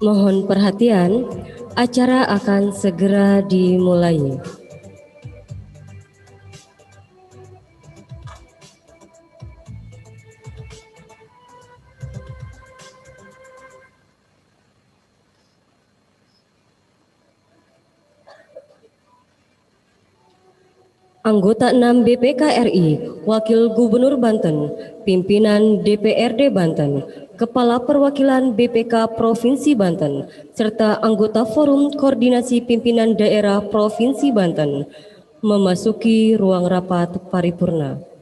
Mohon perhatian, acara akan segera dimulai. Anggota 6 BPK RI, Wakil Gubernur Banten, Pimpinan DPRD Banten, Kepala Perwakilan BPK Provinsi Banten, serta anggota Forum Koordinasi Pimpinan Daerah Provinsi Banten memasuki ruang rapat paripurna.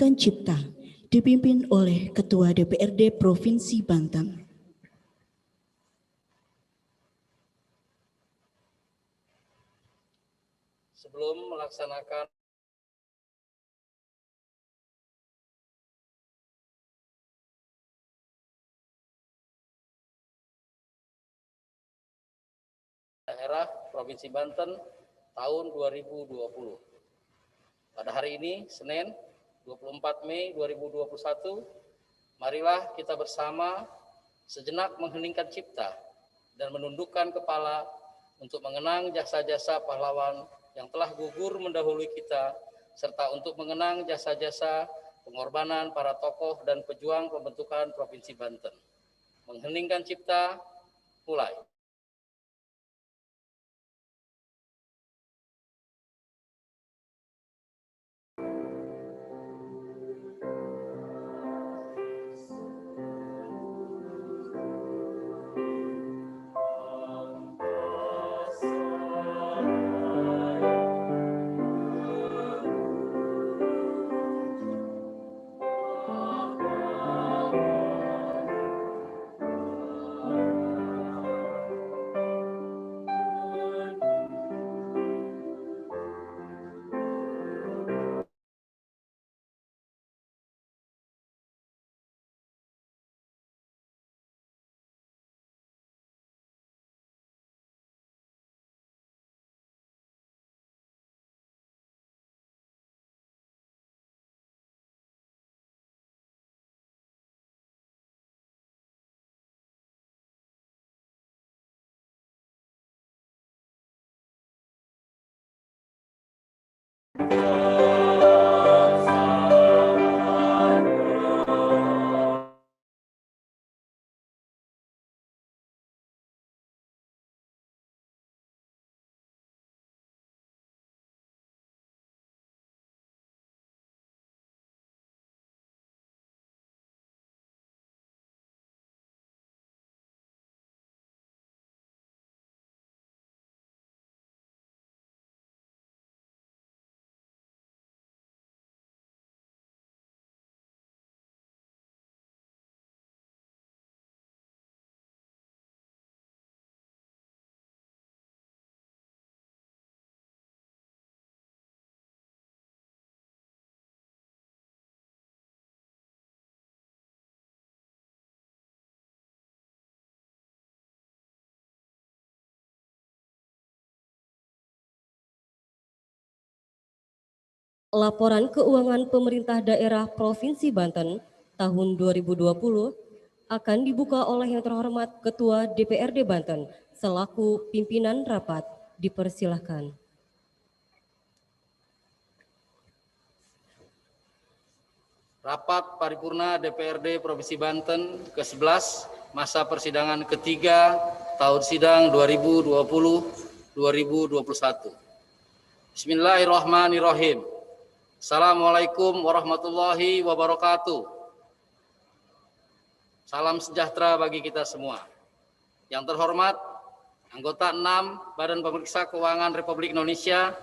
mengheningkan cipta dipimpin oleh Ketua DPRD Provinsi Banten. Sebelum melaksanakan daerah Provinsi Banten tahun 2020. Pada hari ini, Senin 24 Mei 2021, marilah kita bersama sejenak mengheningkan cipta dan menundukkan kepala untuk mengenang jasa-jasa pahlawan yang telah gugur mendahului kita, serta untuk mengenang jasa-jasa pengorbanan para tokoh dan pejuang pembentukan Provinsi Banten. Mengheningkan cipta, mulai. Laporan Keuangan Pemerintah Daerah Provinsi Banten tahun 2020 akan dibuka oleh yang terhormat Ketua DPRD Banten selaku pimpinan rapat. Dipersilahkan. Rapat Paripurna DPRD Provinsi Banten ke-11 masa persidangan ketiga tahun sidang 2020-2021. Bismillahirrahmanirrahim. Assalamualaikum warahmatullahi wabarakatuh. Salam sejahtera bagi kita semua. Yang terhormat, anggota 6 Badan Pemeriksa Keuangan Republik Indonesia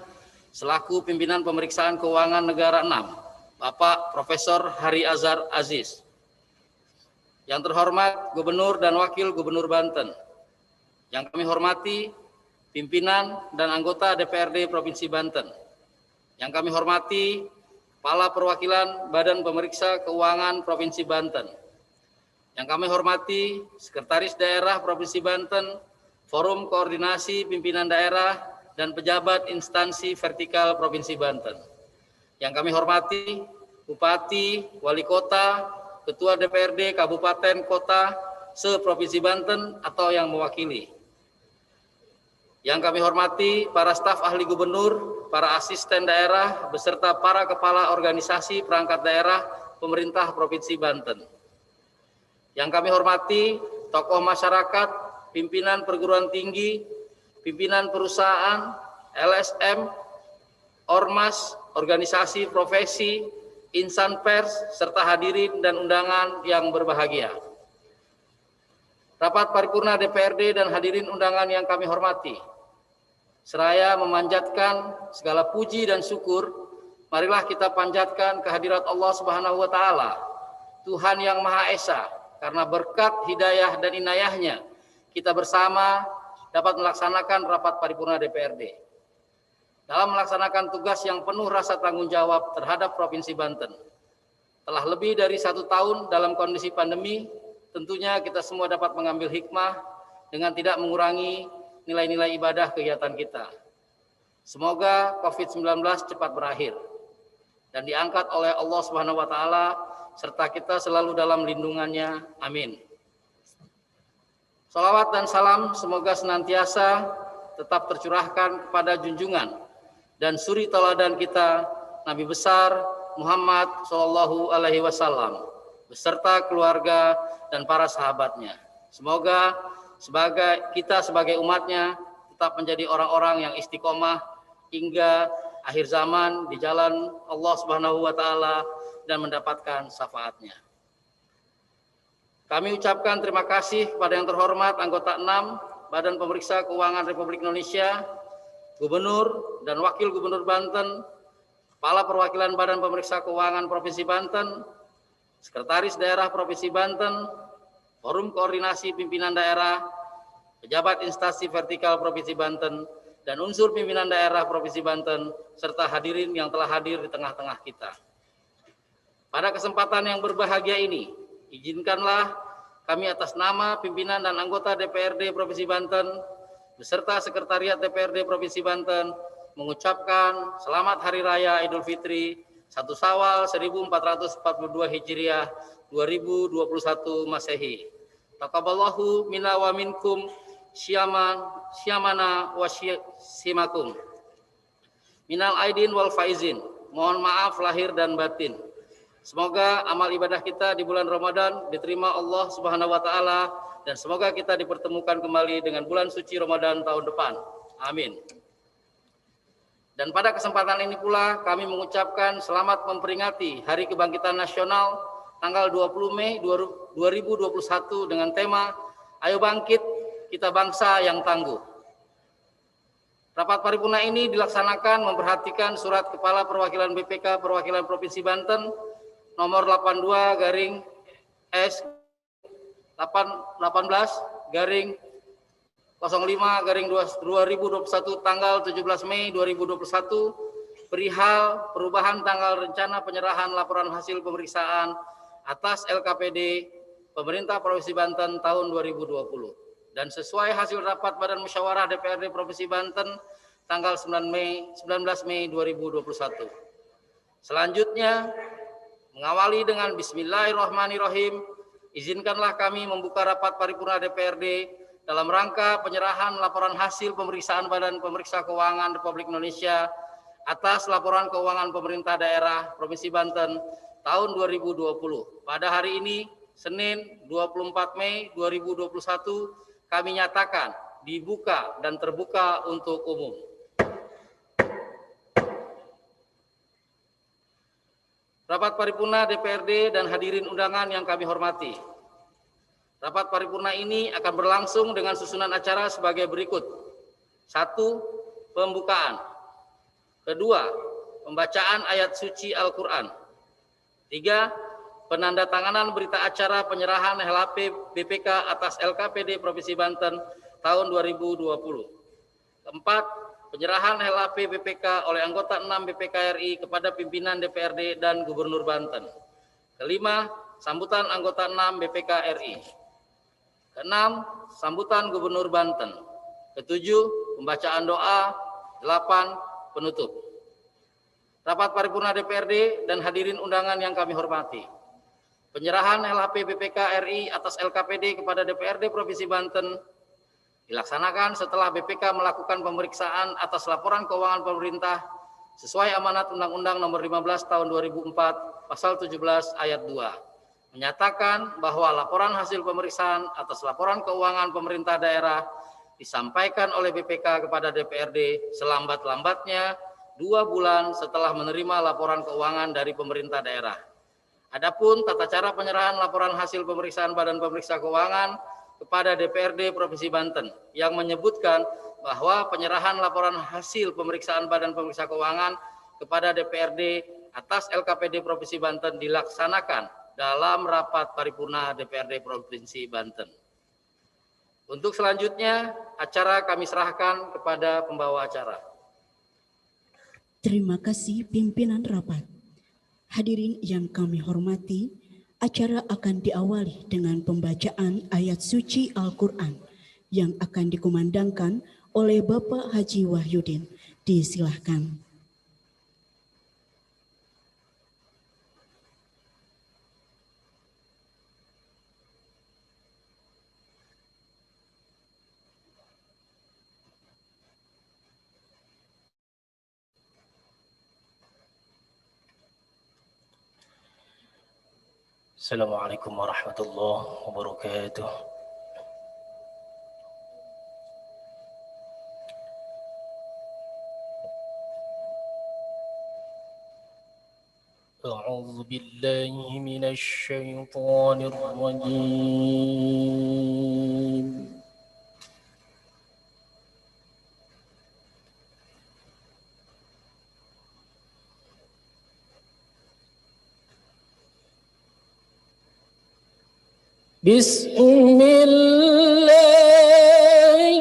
selaku pimpinan pemeriksaan keuangan negara 6, Bapak Profesor Hari Azhar Aziz. Yang terhormat Gubernur dan Wakil Gubernur Banten. Yang kami hormati pimpinan dan anggota DPRD Provinsi Banten. Yang kami hormati Kepala Perwakilan Badan Pemeriksa Keuangan Provinsi Banten. Yang kami hormati Sekretaris Daerah Provinsi Banten, Forum Koordinasi Pimpinan Daerah dan pejabat instansi vertikal Provinsi Banten. Yang kami hormati Bupati, Wali Kota, Ketua DPRD Kabupaten Kota se-Provinsi Banten atau yang mewakili. Yang kami hormati para staf ahli gubernur, para asisten daerah, beserta para kepala organisasi perangkat daerah pemerintah Provinsi Banten. Yang kami hormati tokoh masyarakat, pimpinan perguruan tinggi, pimpinan perusahaan, LSM, ormas, organisasi profesi, insan pers, serta hadirin dan undangan yang berbahagia. Rapat Paripurna DPRD dan hadirin undangan yang kami hormati, seraya memanjatkan segala puji dan syukur marilah kita panjatkan kehadirat Allah Subhanahu wa taala, Tuhan yang Maha Esa, karena berkat hidayah dan inayahnya kita bersama dapat melaksanakan rapat paripurna DPRD. Dalam melaksanakan tugas yang penuh rasa tanggung jawab terhadap Provinsi Banten. Telah lebih dari 1 tahun dalam kondisi pandemi, tentunya kita semua dapat mengambil hikmah dengan tidak mengurangi nilai-nilai ibadah kegiatan kita. Semoga COVID-19 cepat berakhir dan diangkat oleh Allah Subhanahu wa taala serta kita selalu dalam lindungannya. Amin. Salawat dan salam semoga senantiasa tetap tercurahkan kepada junjungan dan suri tauladan kita Nabi besar Muhammad Shallallahu Alaihi Wasallam beserta keluarga dan para sahabatnya. Semoga kita sebagai umatnya tetap menjadi orang-orang yang istiqomah hingga akhir zaman di jalan Allah Subhanahu wa taala dan mendapatkan syafaatnya. Kami ucapkan terima kasih kepada yang terhormat anggota 6 Badan Pemeriksa Keuangan Republik Indonesia, Gubernur dan Wakil Gubernur Banten, Kepala Perwakilan Badan Pemeriksa Keuangan Provinsi Banten, Sekretaris Daerah Provinsi Banten, Forum Koordinasi Pimpinan Daerah, pejabat instansi vertikal Provinsi Banten, dan unsur pimpinan daerah Provinsi Banten, serta hadirin yang telah hadir di tengah-tengah kita. Pada kesempatan yang berbahagia ini, izinkanlah kami atas nama pimpinan dan anggota DPRD Provinsi Banten, beserta Sekretariat DPRD Provinsi Banten, mengucapkan Selamat Hari Raya Idul Fitri 1 Syawal 1442 Hijriah 2021 Masehi. Taqabbalallahu minna wa minkum syamana wa syimakum. Minal aidin wal faizin. Mohon maaf lahir dan batin. Semoga amal ibadah kita di bulan Ramadan diterima Allah Subhanahu wa taala dan semoga kita dipertemukan kembali dengan bulan suci Ramadan tahun depan. Amin. Dan pada kesempatan ini pula kami mengucapkan selamat memperingati Hari Kebangkitan Nasional tanggal 20 Mei 2021 dengan tema Ayo Bangkit, Kita Bangsa yang Tangguh. Rapat paripurna ini dilaksanakan memperhatikan surat Kepala Perwakilan BPK Perwakilan Provinsi Banten nomor 82/S 18/05/2021 tanggal 17 Mei 2021 perihal perubahan tanggal rencana penyerahan laporan hasil pemeriksaan atas LKPD Pemerintah Provinsi Banten tahun 2020 dan sesuai hasil rapat Badan Musyawarah DPRD Provinsi Banten tanggal 19 Mei 2021. Selanjutnya, mengawali dengan Bismillahirrahmanirrahim, izinkanlah kami membuka rapat paripurna DPRD dalam rangka penyerahan laporan hasil pemeriksaan Badan Pemeriksa Keuangan Republik Indonesia atas laporan keuangan pemerintah daerah Provinsi Banten tahun 2020. Pada hari ini, Senin 24 Mei 2021, kami nyatakan dibuka dan terbuka untuk umum. Rapat paripurna DPRD dan hadirin undangan yang kami hormati. Rapat paripurna ini akan berlangsung dengan susunan acara sebagai berikut. 1. Pembukaan. 2. Pembacaan ayat suci Al-Quran. 3. Penandatanganan berita acara penyerahan LHP BPK atas LKPD Provinsi Banten tahun 2020. 4. Penyerahan LHP BPK oleh anggota 6 BPK RI kepada pimpinan DPRD dan Gubernur Banten. 5. Sambutan anggota 6 BPK RI. 6. Sambutan Gubernur Banten. 7. Pembacaan doa. 8. Penutup. Rapat paripurna DPRD dan hadirin undangan yang kami hormati. Penyerahan LHP BPK RI atas LKPD kepada DPRD Provinsi Banten dilaksanakan setelah BPK melakukan pemeriksaan atas laporan keuangan pemerintah sesuai amanat Undang-Undang Nomor 15 Tahun 2004 Pasal 17 Ayat 2 menyatakan bahwa laporan hasil pemeriksaan atas laporan keuangan pemerintah daerah disampaikan oleh BPK kepada DPRD selambat-lambatnya 2 bulan setelah menerima laporan keuangan dari pemerintah daerah. Adapun tata cara penyerahan laporan hasil pemeriksaan Badan Pemeriksa Keuangan kepada DPRD Provinsi Banten yang menyebutkan bahwa penyerahan laporan hasil pemeriksaan Badan Pemeriksa Keuangan kepada DPRD atas LKPD Provinsi Banten dilaksanakan dalam rapat paripurna DPRD Provinsi Banten. Untuk selanjutnya, acara kami serahkan kepada pembawa acara. Terima kasih pimpinan rapat. Hadirin yang kami hormati, acara akan diawali dengan pembacaan ayat suci Al-Quran yang akan dikumandangkan oleh Bapak Haji Wahyudin. Disilahkan. Assalamualaikum warahmatullahi wabarakatuh. أعوذ بالله من الشيطان الرجيم. بسم الله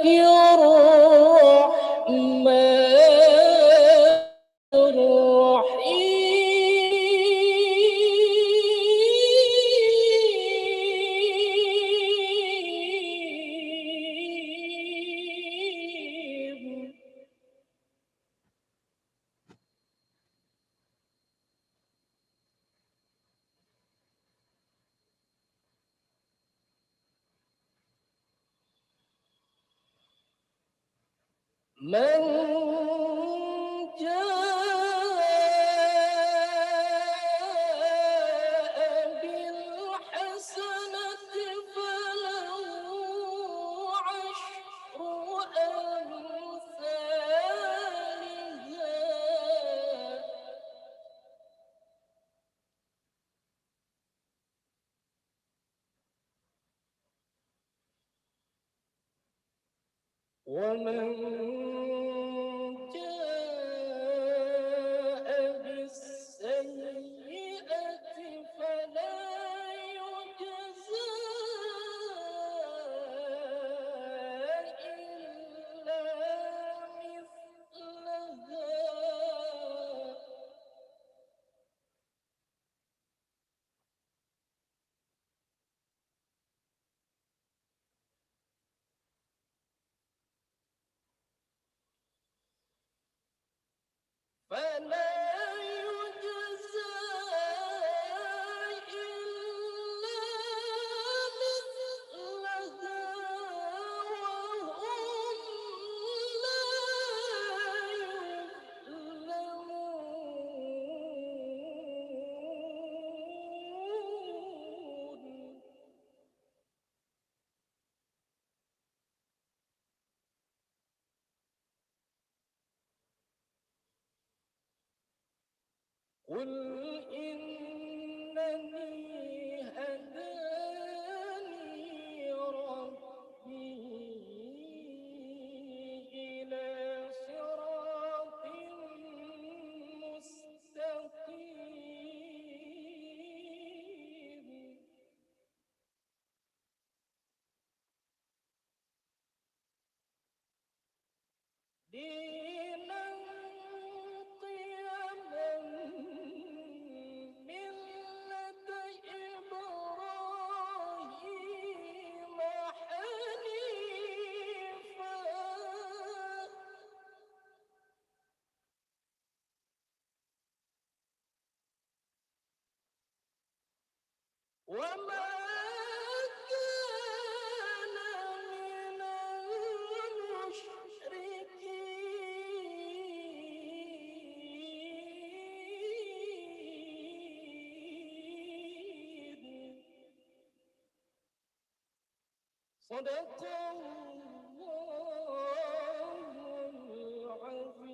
الرحمن الرحيم. من جاء بالحسنة فله عشر أمثالها ومن جاء بالسيئة فلا يجزى إلا مثلها فلا يجزى إلا مثلها وهم لا يظلمون. قل إنني هداني ربي إلى صراط مستقيم دينا قيما ملة إبراهيم حنيفا وما كان من المشركين. صدق الله العظيم.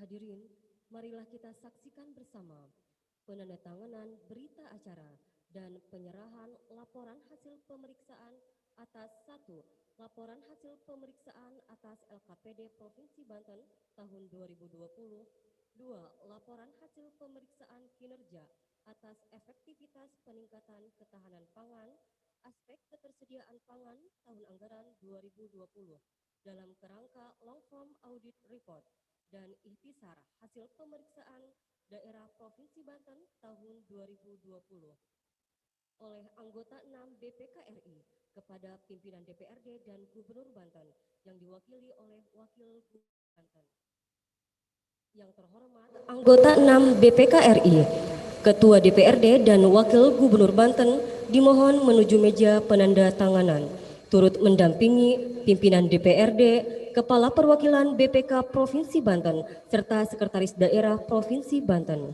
Hadirin Marilah kita saksikan bersama penandatanganan berita acara dan penyerahan laporan hasil pemeriksaan atas 1. Laporan hasil pemeriksaan atas LKPD Provinsi Banten tahun 2020. 2. Laporan hasil pemeriksaan kinerja atas efektivitas peningkatan ketahanan pangan, aspek ketersediaan pangan tahun anggaran 2020 dalam kerangka long form audit report dan ikhtisar hasil pemeriksaan daerah Provinsi Banten tahun 2020 oleh anggota 6 BPK-RI kepada pimpinan DPRD dan Gubernur Banten yang diwakili oleh Wakil Gubernur Banten. Yang terhormat anggota 6 BPK-RI, Ketua DPRD dan Wakil Gubernur Banten dimohon menuju meja penandatanganan, turut mendampingi pimpinan DPRD, Kepala Perwakilan BPK Provinsi Banten, serta Sekretaris Daerah Provinsi Banten.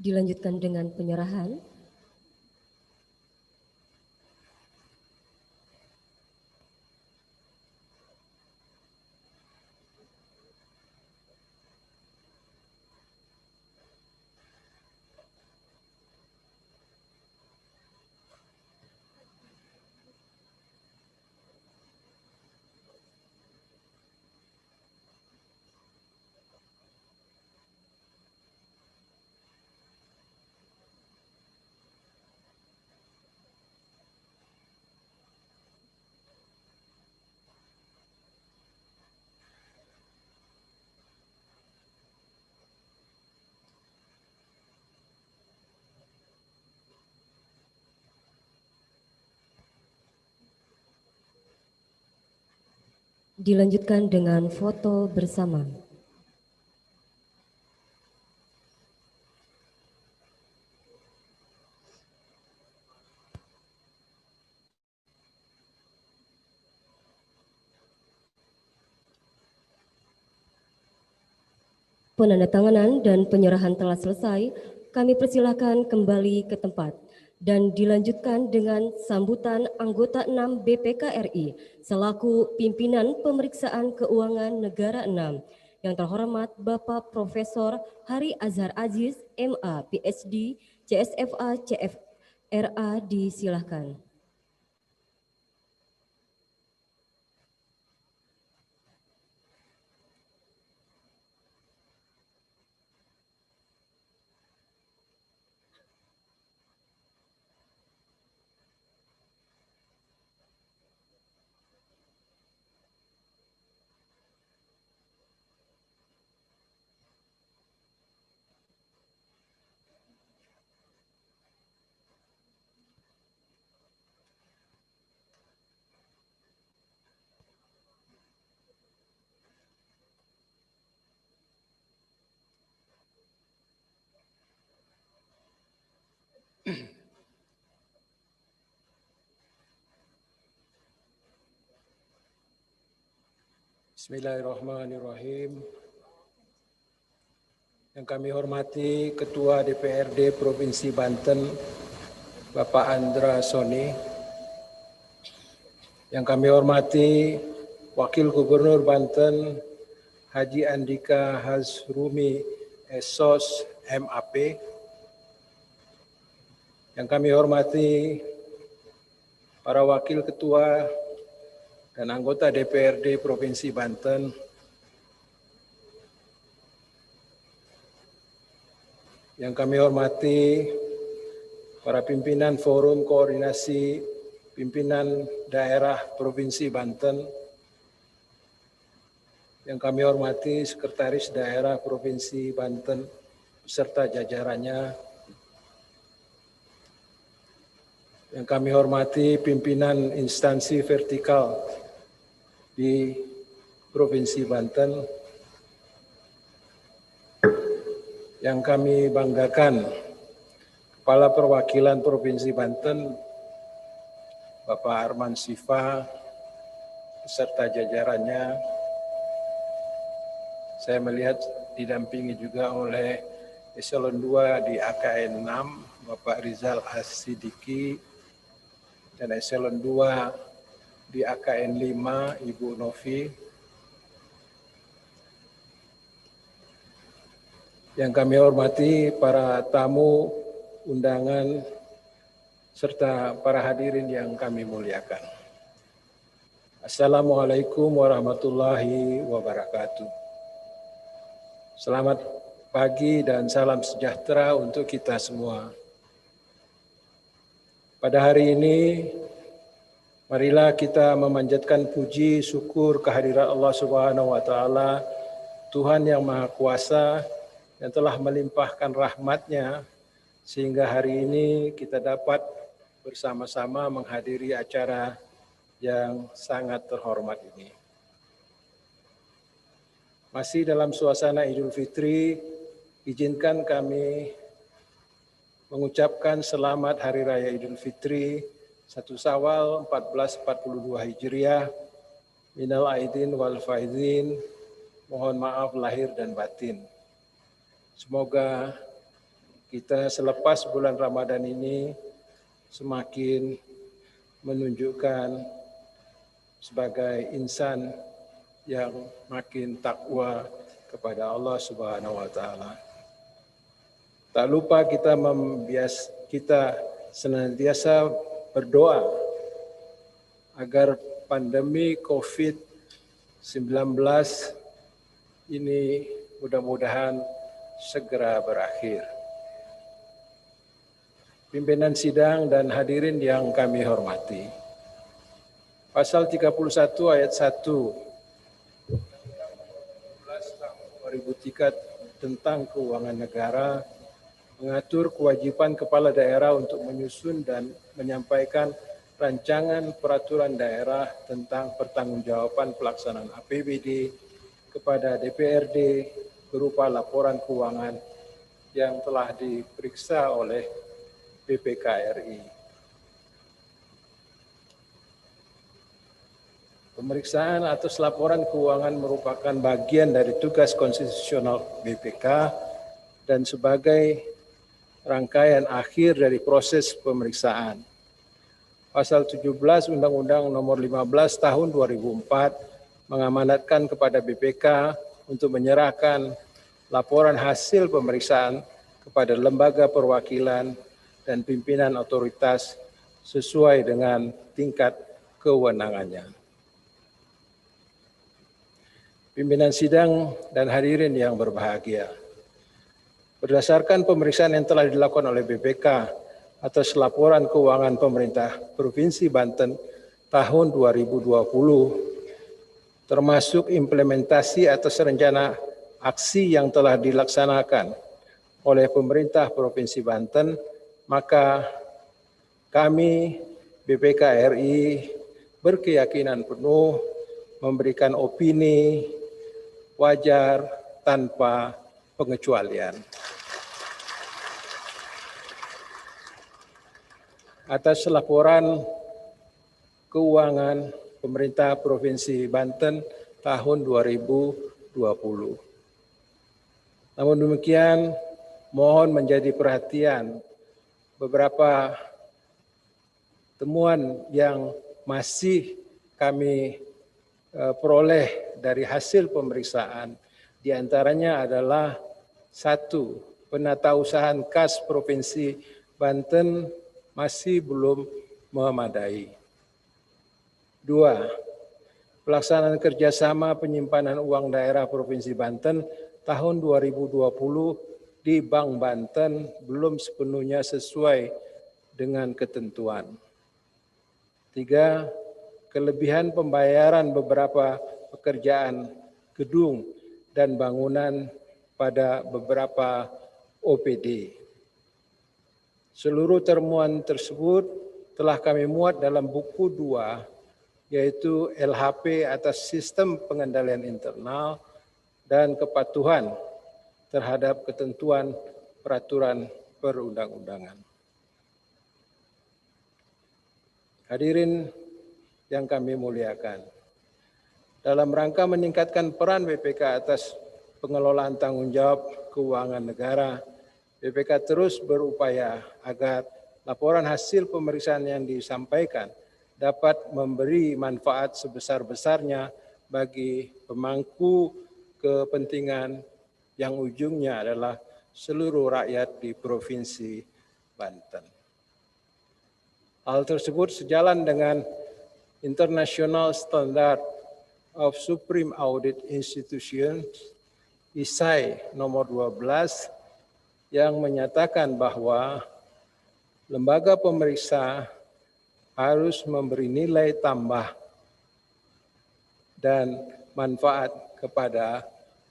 Dilanjutkan dengan penyerahan. Dilanjutkan dengan foto bersama. Penandatanganan dan penyerahan telah selesai. Kami persilahkan kembali ke tempat dan dilanjutkan dengan sambutan anggota 6 BPK-RI selaku pimpinan pemeriksaan keuangan negara 6. Yang terhormat Bapak Profesor Hari Azhar Aziz, MA, PhD, CSFA, CFRA, disilahkan. Bismillahirrahmanirrahim. Yang kami hormati Ketua DPRD Provinsi Banten, Bapak Andra Soni. Yang kami hormati Wakil Gubernur Banten, Haji Andika Hazrumi SOS MAP. Yang kami hormati para Wakil Ketua dan anggota DPRD Provinsi Banten, yang kami hormati para pimpinan Forum Koordinasi Pimpinan Daerah Provinsi Banten, yang kami hormati Sekretaris Daerah Provinsi Banten beserta jajarannya, yang kami hormati pimpinan instansi vertikal di Provinsi Banten, yang kami banggakan Kepala Perwakilan Provinsi Banten, Bapak Arman Sifa, beserta jajarannya. Saya melihat didampingi juga oleh Eselon 2 di AKN 6, Bapak Rizal As-Sidiki, dan Eselon 2 di AKN 5, Ibu Novi. Yang kami hormati para tamu undangan serta para hadirin yang kami muliakan. Assalamualaikum warahmatullahi wabarakatuh. Selamat pagi dan salam sejahtera untuk kita semua. Pada hari ini, marilah kita memanjatkan puji syukur kehadirat Allah Subhanahu wa Ta'ala, Tuhan yang Maha Kuasa, yang telah melimpahkan rahmat-Nya sehingga hari ini kita dapat bersama-sama menghadiri acara yang sangat terhormat ini. Masih dalam suasana Idul Fitri, izinkan kami mengucapkan selamat Hari Raya Idul Fitri 1 Syawal 1442 Hijriah, minal aidin wal faizin, mohon maaf lahir dan batin. Semoga kita selepas bulan Ramadan ini semakin menunjukkan sebagai insan yang makin takwa kepada Allah Subhanahu wa Ta'ala. Tak lupa kita senantiasa berdoa agar pandemi COVID-19 ini mudah-mudahan segera berakhir. Pimpinan sidang dan hadirin yang kami hormati. Pasal 31 ayat 1 2003 tentang keuangan negara mengatur kewajiban kepala daerah untuk menyusun dan menyampaikan rancangan peraturan daerah tentang pertanggungjawaban pelaksanaan APBD kepada DPRD berupa laporan keuangan yang telah diperiksa oleh BPK RI. Pemeriksaan atas laporan keuangan merupakan bagian dari tugas konstitusional BPK dan sebagai rangkaian akhir dari proses pemeriksaan. Pasal 17 Undang-Undang Nomor 15 Tahun 2004 mengamanatkan kepada BPK untuk menyerahkan laporan hasil pemeriksaan kepada lembaga perwakilan dan pimpinan otoritas sesuai dengan tingkat kewenangannya. Pimpinan sidang dan hadirin yang berbahagia, berdasarkan pemeriksaan yang telah dilakukan oleh BPK atas laporan keuangan pemerintah Provinsi Banten tahun 2020, termasuk implementasi atas rencana aksi yang telah dilaksanakan oleh pemerintah Provinsi Banten, maka kami BPK RI berkeyakinan penuh memberikan opini wajar tanpa pengecualian. Atas laporan keuangan pemerintah Provinsi Banten tahun 2020. Namun demikian, mohon menjadi perhatian beberapa temuan yang masih kami peroleh dari hasil pemeriksaan. Di antaranya adalah 1. Penatausahaan kas Provinsi Banten masih belum memadai. 2. Pelaksanaan kerjasama penyimpanan uang daerah Provinsi Banten tahun 2020 di Bank Banten belum sepenuhnya sesuai dengan ketentuan. 3. Kelebihan pembayaran beberapa pekerjaan gedung dan bangunan pada beberapa OPD. Seluruh temuan tersebut telah kami muat dalam buku 2, yaitu LHP atas Sistem Pengendalian Internal dan Kepatuhan terhadap ketentuan peraturan perundang-undangan. Hadirin yang kami muliakan, dalam rangka meningkatkan peran BPK atas pengelolaan tanggung jawab keuangan negara, BPK terus berupaya agar laporan hasil pemeriksaan yang disampaikan dapat memberi manfaat sebesar-besarnya bagi pemangku kepentingan yang ujungnya adalah seluruh rakyat di Provinsi Banten. Hal tersebut sejalan dengan International Standard of Supreme Audit Institutions ISAI nomor 12 yang menyatakan bahwa lembaga pemeriksa harus memberi nilai tambah dan manfaat kepada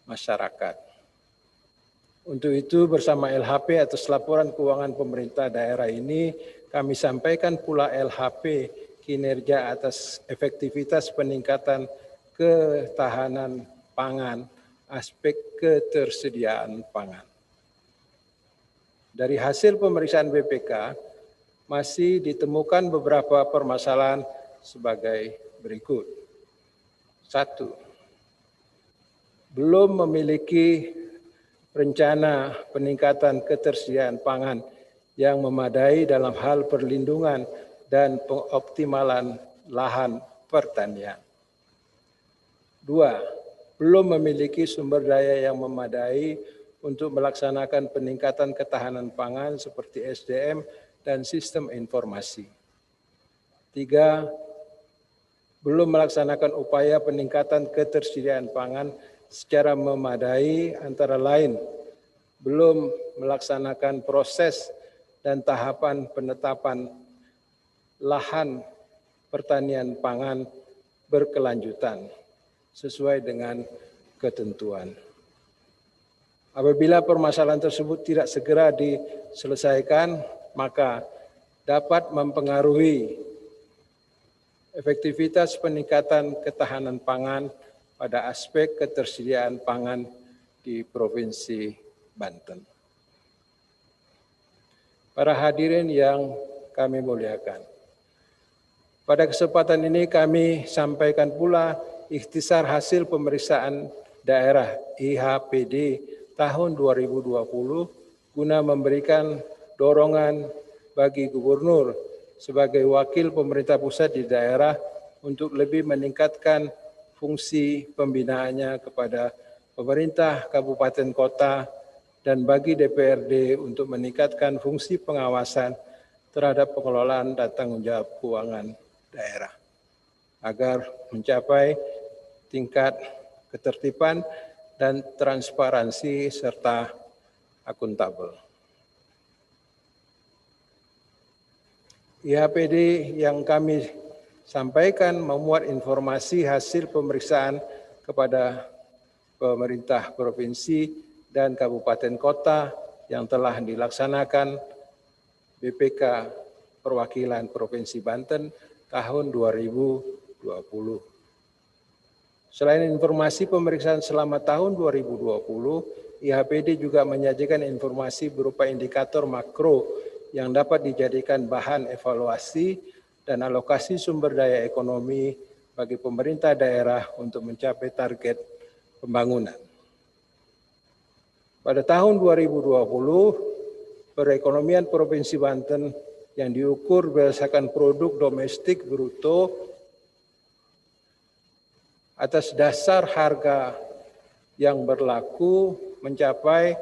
masyarakat. Untuk itu bersama LHP atas laporan keuangan pemerintah daerah ini, kami sampaikan pula LHP kinerja atas efektivitas peningkatan ketahanan pangan, aspek ketersediaan pangan. Dari hasil pemeriksaan BPK, masih ditemukan beberapa permasalahan sebagai berikut. 1. Belum memiliki rencana peningkatan ketersediaan pangan yang memadai dalam hal perlindungan dan pengoptimalan lahan pertanian. 2. Belum memiliki sumber daya yang memadai untuk melaksanakan peningkatan ketahanan pangan seperti SDM dan sistem informasi. 3. Belum melaksanakan upaya peningkatan ketersediaan pangan secara memadai, antara lain belum melaksanakan proses dan tahapan penetapan lahan pertanian pangan berkelanjutan sesuai dengan ketentuan. Apabila permasalahan tersebut tidak segera diselesaikan, maka dapat mempengaruhi efektivitas peningkatan ketahanan pangan pada aspek ketersediaan pangan di Provinsi Banten. Para hadirin yang kami muliakan, pada kesempatan ini kami sampaikan pula ikhtisar hasil pemeriksaan daerah IHPD tahun 2020 guna memberikan dorongan bagi gubernur sebagai wakil pemerintah pusat di daerah untuk lebih meningkatkan fungsi pembinaannya kepada pemerintah kabupaten kota dan bagi DPRD untuk meningkatkan fungsi pengawasan terhadap pengelolaan dan tanggung jawab keuangan daerah agar mencapai tingkat ketertiban dan transparansi serta akuntabel. IHPD yang kami sampaikan memuat informasi hasil pemeriksaan kepada pemerintah provinsi dan kabupaten kota yang telah dilaksanakan BPK Perwakilan Provinsi Banten tahun 2020. Selain informasi pemeriksaan selama tahun 2020, IHPD juga menyajikan informasi berupa indikator makro yang dapat dijadikan bahan evaluasi dan alokasi sumber daya ekonomi bagi pemerintah daerah untuk mencapai target pembangunan. Pada tahun 2020, perekonomian Provinsi Banten yang diukur berdasarkan produk domestik bruto atas dasar harga yang berlaku mencapai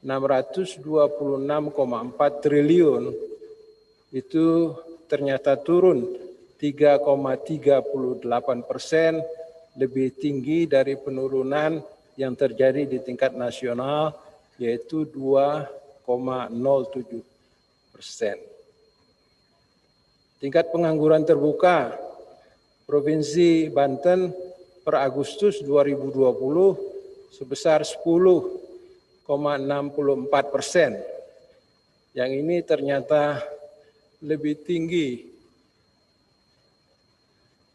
626,4 triliun, itu ternyata turun 3,38%, lebih tinggi dari penurunan yang terjadi di tingkat nasional, yaitu 2,07%. Tingkat pengangguran terbuka Provinsi Banten per Agustus 2020 sebesar 10,64%. Yang ini ternyata lebih tinggi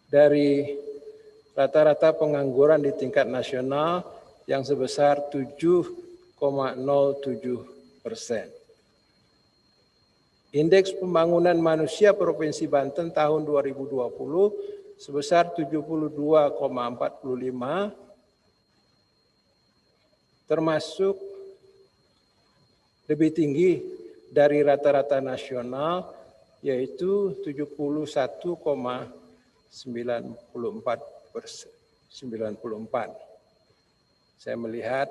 dari rata-rata pengangguran di tingkat nasional yang sebesar 7,07%. Indeks pembangunan manusia Provinsi Banten tahun 2020 sebesar 72,45, termasuk lebih tinggi dari rata-rata nasional, yaitu 71,94%. Saya melihat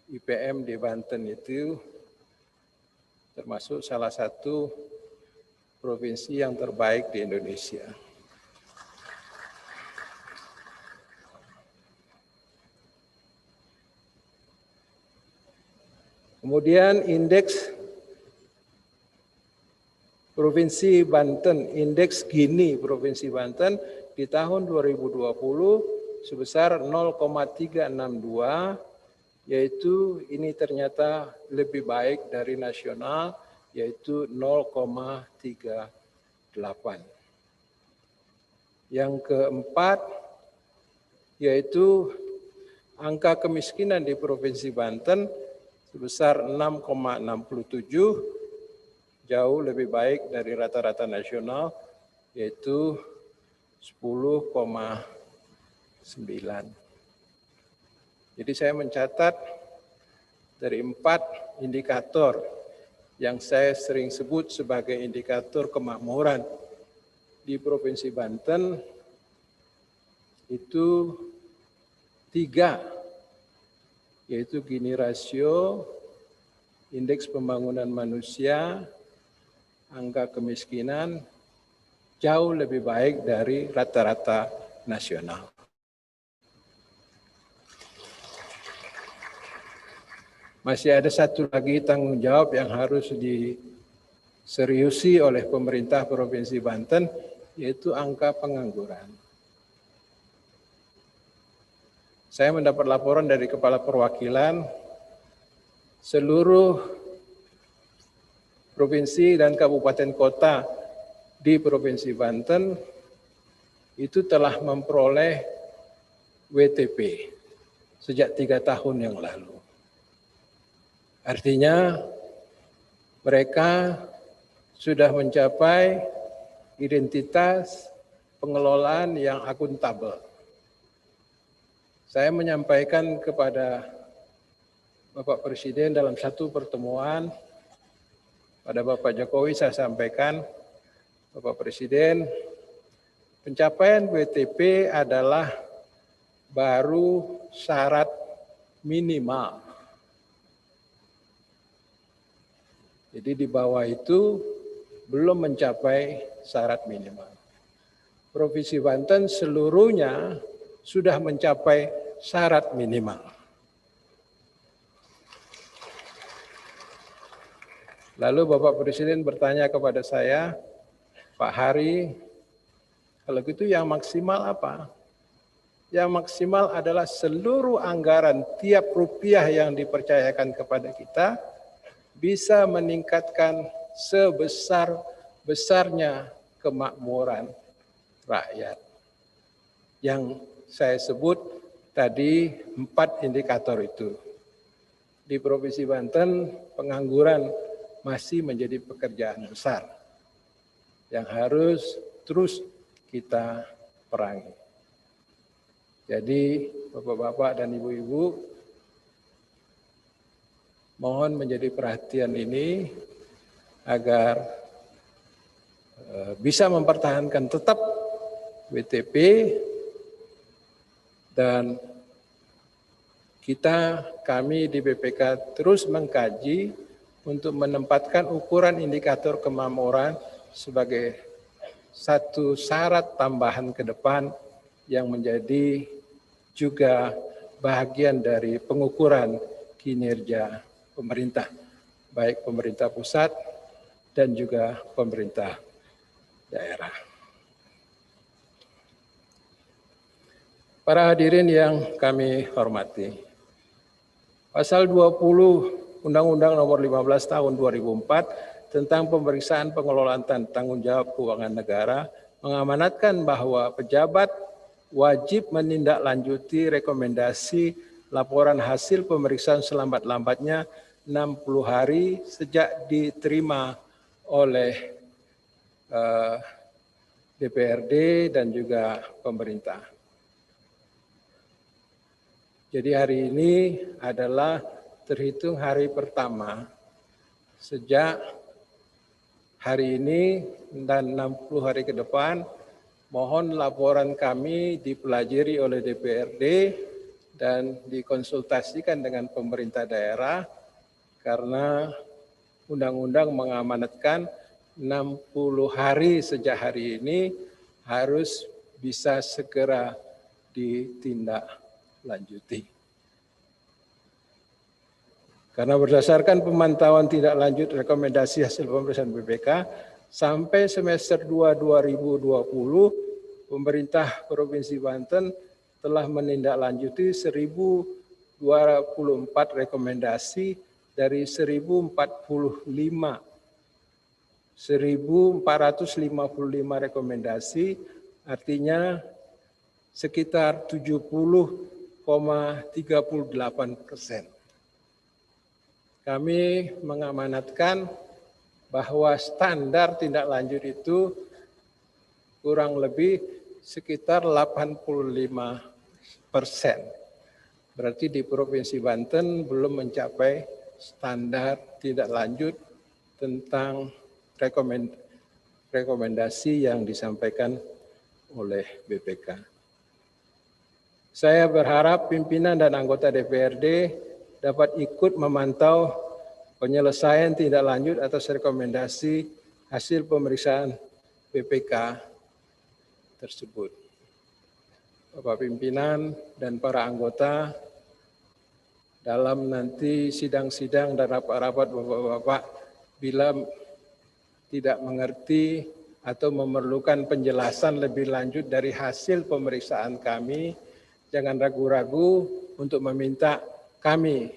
IPM di Banten itu termasuk salah satu provinsi yang terbaik di Indonesia. Kemudian indeks Provinsi Banten, indeks Gini Provinsi Banten di tahun 2020 sebesar 0,362, yaitu ini ternyata lebih baik dari nasional, yaitu 0,38. Yang keempat, yaitu angka kemiskinan di Provinsi Banten sebesar 6,67, jauh lebih baik dari rata-rata nasional, yaitu 10,9. Jadi saya mencatat dari 4 indikator yang saya sering sebut sebagai indikator kemakmuran di Provinsi Banten, itu 3, yaitu Gini rasio, indeks pembangunan manusia, angka kemiskinan, jauh lebih baik dari rata-rata nasional. Masih ada satu lagi tanggung jawab yang harus diseriusi oleh pemerintah Provinsi Banten, yaitu angka pengangguran. Saya mendapat laporan dari Kepala Perwakilan, seluruh provinsi dan kabupaten kota di Provinsi Banten itu telah memperoleh WTP sejak 3 tahun yang lalu. Artinya mereka sudah mencapai identitas pengelolaan yang akuntabel. Saya menyampaikan kepada Bapak Presiden dalam satu pertemuan, pada Bapak Jokowi saya sampaikan, Bapak Presiden, pencapaian WTP adalah baru syarat minimal. Jadi di bawah itu belum mencapai syarat minimal. Provinsi Banten seluruhnya sudah mencapai syarat minimal. Lalu Bapak Presiden bertanya kepada saya, Pak Hari, kalau gitu yang maksimal apa? Yang maksimal adalah seluruh anggaran tiap rupiah yang dipercayakan kepada kita bisa meningkatkan sebesar-besarnya kemakmuran rakyat. Yang saya sebut tadi 4 indikator itu. Di Provinsi Banten, pengangguran masih menjadi pekerjaan besar yang harus terus kita perangi. Jadi, Bapak-bapak dan Ibu-ibu, Mohon menjadi perhatian ini agar bisa mempertahankan tetap WTP dan kami di BPK terus mengkaji untuk menempatkan ukuran indikator kemakmuran sebagai satu syarat tambahan ke depan yang menjadi juga bahagian dari pengukuran kinerja pemerintah, baik pemerintah pusat dan juga pemerintah daerah. Para hadirin yang kami hormati, Pasal 20 Undang-Undang Nomor 15 Tahun 2004 tentang pemeriksaan pengelolaan dan tanggung jawab keuangan negara mengamanatkan bahwa pejabat wajib menindaklanjuti rekomendasi laporan hasil pemeriksaan selambat-lambatnya 60 hari sejak diterima oleh DPRD dan juga pemerintah. Jadi hari ini adalah terhitung hari pertama sejak hari ini dan 60 hari ke depan. Mohon laporan kami dipelajari oleh DPRD dan dikonsultasikan dengan pemerintah daerah karena undang-undang mengamanatkan 60 hari sejak hari ini harus bisa segera ditindaklanjuti. Karena berdasarkan pemantauan tindak lanjut rekomendasi hasil pemeriksaan BPK, sampai semester 2 2020, pemerintah Provinsi Banten telah menindaklanjuti 1.024 rekomendasi dari 1.455 rekomendasi, artinya sekitar 70,38%. Kami mengamanatkan bahwa standar tindak lanjut itu kurang lebih sekitar 85%. Berarti di Provinsi Banten belum mencapai standar tindak lanjut tentang rekomendasi yang disampaikan oleh BPK. Saya berharap pimpinan dan anggota DPRD dapat ikut memantau penyelesaian tindak lanjut atas rekomendasi hasil pemeriksaan BPK tersebut. Bapak pimpinan dan para anggota, dalam nanti sidang-sidang dan rapat-rapat Bapak-Bapak, bila tidak mengerti atau memerlukan penjelasan lebih lanjut dari hasil pemeriksaan kami, jangan ragu-ragu untuk meminta kami,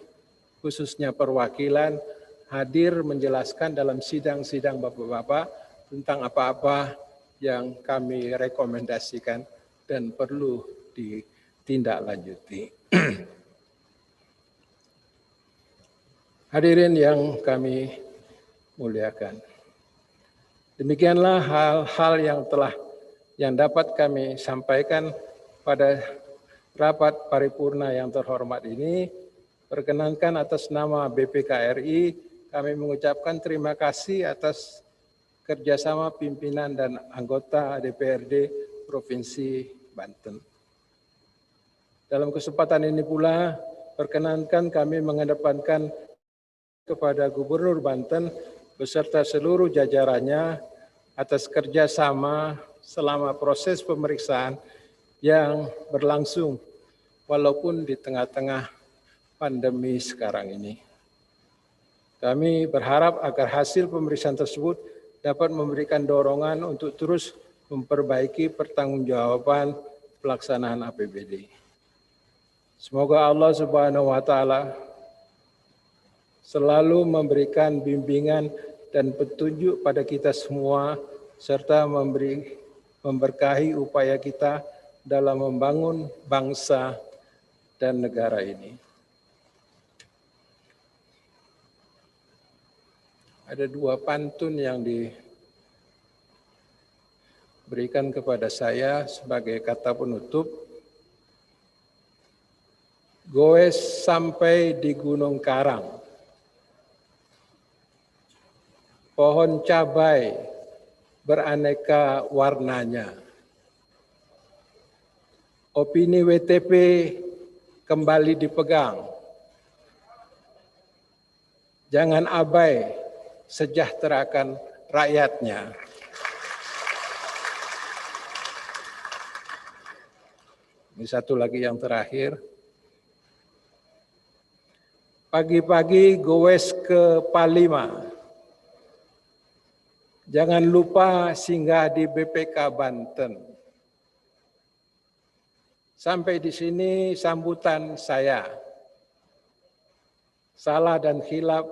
khususnya perwakilan, hadir menjelaskan dalam sidang-sidang Bapak-Bapak tentang apa-apa yang kami rekomendasikan dan perlu ditindaklanjuti. Hadirin yang kami muliakan. Demikianlah hal-hal yang dapat kami sampaikan pada rapat paripurna yang terhormat ini. Perkenankan atas nama BPK RI, kami mengucapkan terima kasih atas kerjasama pimpinan dan anggota DPRD Provinsi Banten. Dalam kesempatan ini pula, perkenankan kami mengedepankan kepada Gubernur Banten beserta seluruh jajarannya atas kerjasama selama proses pemeriksaan yang berlangsung walaupun di tengah-tengah pandemi sekarang ini. Kami berharap agar hasil pemeriksaan tersebut dapat memberikan dorongan untuk terus memperbaiki pertanggungjawaban pelaksanaan APBD. Semoga Allah Subhanahu wa Ta'ala selalu memberikan bimbingan dan petunjuk pada kita semua, serta memberkahi upaya kita dalam membangun bangsa dan negara ini. Ada dua pantun yang diberikan kepada saya sebagai kata penutup. Goes sampai di Gunung Karang, pohon cabai beraneka warnanya. Opini WTP kembali dipegang. Jangan abai, sejahterakan rakyatnya. Ini satu lagi yang terakhir. Pagi-pagi gowes ke Palima. Jangan lupa singgah di BPK Banten. Sampai di sini sambutan saya. Salah dan khilaf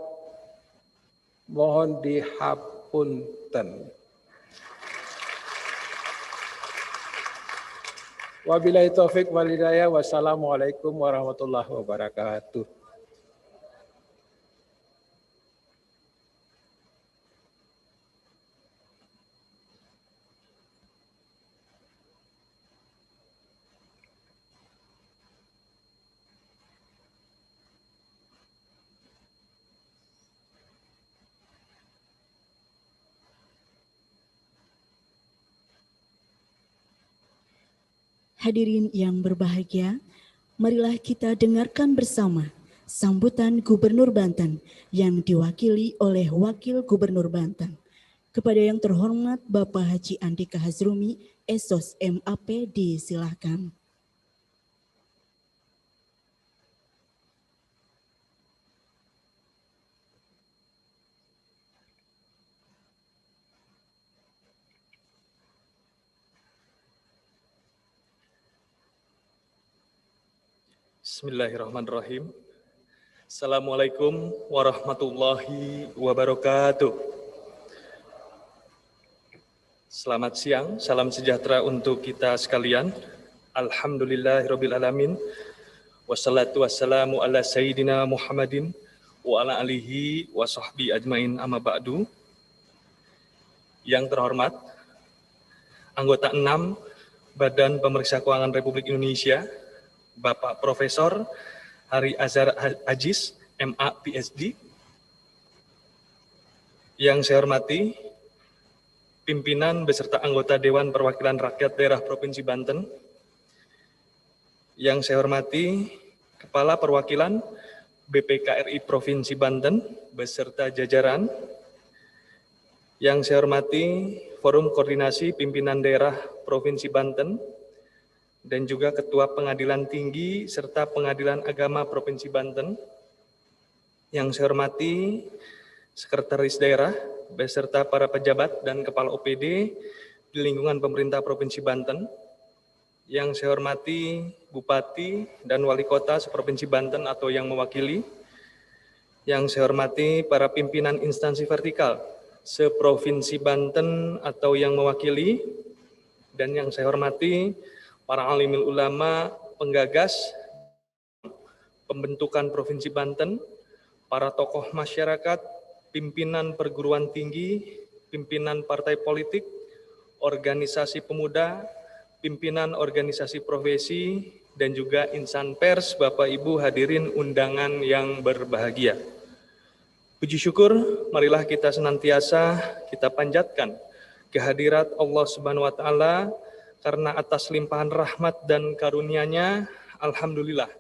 mohon dihapunten. Wabillahi taufik wal hidayah. Wassalamualaikum warahmatullahi wabarakatuh. Hadirin yang berbahagia, marilah kita dengarkan bersama sambutan Gubernur Banten yang diwakili oleh Wakil Gubernur Banten. Kepada yang terhormat Bapak Haji Andika Hazrumi, Esos MAP, disilahkan. Bismillahirrahmanirrahim. Assalamualaikum warahmatullahi wabarakatuh. Selamat siang, salam sejahtera untuk kita sekalian. Alhamdulillahirabbil alamin. Wassalatu wassalamu ala sayyidina Muhammadin wa ala alihi wa sahbihi ajmain, amma ba'du. Yang terhormat anggota 6 Badan Pemeriksa Keuangan Republik Indonesia, Bapak Profesor Hari Azhar Aziz, MA, PhD. Yang saya hormati pimpinan beserta anggota Dewan Perwakilan Rakyat Daerah Provinsi Banten. Yang saya hormati Kepala Perwakilan BPK RI Provinsi Banten beserta jajaran. Yang saya hormati Forum Koordinasi Pimpinan Daerah Provinsi Banten, dan juga Ketua Pengadilan Tinggi serta Pengadilan Agama Provinsi Banten. Yang saya hormati Sekretaris Daerah beserta para pejabat dan Kepala OPD di lingkungan pemerintah Provinsi Banten. Yang saya hormati Bupati dan Wali Kota seprovinsi Banten atau yang mewakili. Yang saya hormati para pimpinan instansi vertikal seprovinsi Banten atau yang mewakili. Dan yang saya hormati para alimul ulama, penggagas pembentukan Provinsi Banten, para tokoh masyarakat, pimpinan perguruan tinggi, pimpinan partai politik, organisasi pemuda, pimpinan organisasi profesi, dan juga insan pers, Bapak Ibu hadirin undangan yang berbahagia. Puji syukur, marilah kita senantiasa kita panjatkan kehadirat Allah Subhanahu wa Ta'ala. Karena atas limpahan rahmat dan karunia-Nya, alhamdulillah,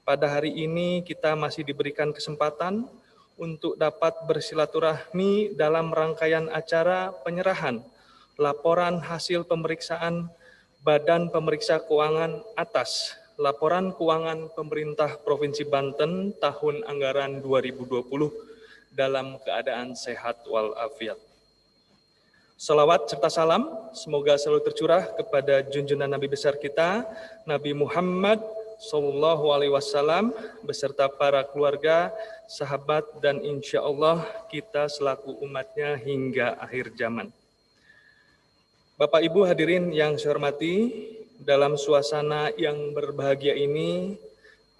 pada hari ini kita masih diberikan kesempatan untuk dapat bersilaturahmi dalam rangkaian acara penyerahan laporan hasil pemeriksaan Badan Pemeriksa Keuangan atas laporan keuangan pemerintah Provinsi Banten tahun anggaran 2020 dalam keadaan sehat walafiat. Salawat serta salam semoga selalu tercurah kepada junjungan Nabi besar kita, Nabi Muhammad SAW, beserta para keluarga, sahabat, dan insya Allah kita selaku umatnya hingga akhir zaman. Bapak Ibu hadirin yang saya hormati, dalam suasana yang berbahagia ini,